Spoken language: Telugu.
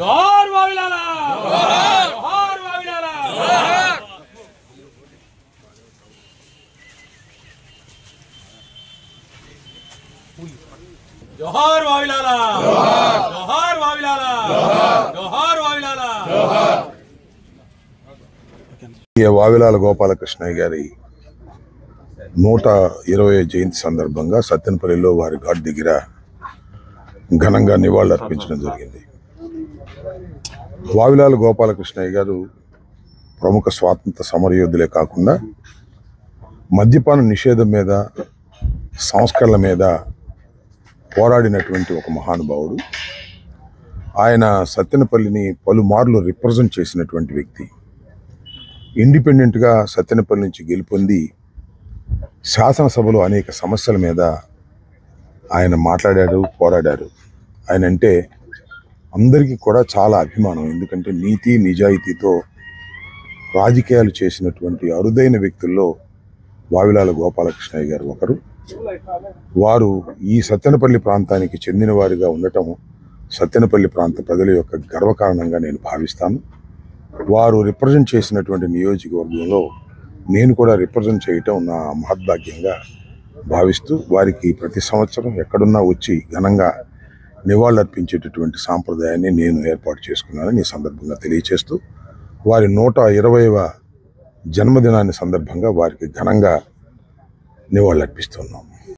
जोहार वाविलाला जोहार वाविलाला जोहार वाविलाला जोहार वाविलाला जोहार वाविलाला వావిలాల గోపాలకృష్ణయ్య గారి 120వ జయంతి సందర్భంగా సత్తెనపల్లిలో వారి ఘాట్ దగ్గర ఘనంగా నివాళులు అర్పించడం జరిగింది. వావిలాల గోపాలకృష్ణయ్య గారు ప్రముఖ స్వాతంత్ర సమరయోధులే కాకుండా మద్యపాన నిషేధం మీద సంస్కరణల మీద పోరాడినటువంటి ఒక మహానుభావుడు. ఆయన సత్తెనపల్లిని పలుమార్లు రిప్రజెంట్ చేసినటువంటి వ్యక్తి. ఇండిపెండెంట్గా సత్తెనపల్లి నుంచి గెలుపొంది శాసనసభలో అనేక సమస్యల మీద ఆయన మాట్లాడారు, పోరాడారు. ఆయన అంటే అందరికీ కూడా చాలా అభిమానం. ఎందుకంటే నీతి నిజాయితీతో రాజకీయాలు చేసినటువంటి అరుదైన వ్యక్తుల్లో వావిలాల గోపాలకృష్ణయ్య గారు ఒకరు. వారు ఈ సత్తెనపల్లి ప్రాంతానికి చెందిన వారిగా ఉండటం సత్తెనపల్లి ప్రాంత ప్రజల యొక్క గర్వకారణంగా నేను భావిస్తాను. వారు రిప్రజెంట్ చేసినటువంటి నియోజకవర్గంలో నేను కూడా రిప్రజెంట్ చేయటం నా మహద్భాగ్యంగా భావిస్తూ వారికి ప్రతి సంవత్సరం ఎక్కడున్నా వచ్చి ఘనంగా నివాళులర్పించేటటువంటి సాంప్రదాయాన్ని నేను ఏర్పాటు చేసుకున్నానని ఈ సందర్భంగా తెలియచేస్తూ వారి 120వ జన్మదినాన్ని సందర్భంగా వారికి ఘనంగా నివాళులర్పిస్తున్నాం.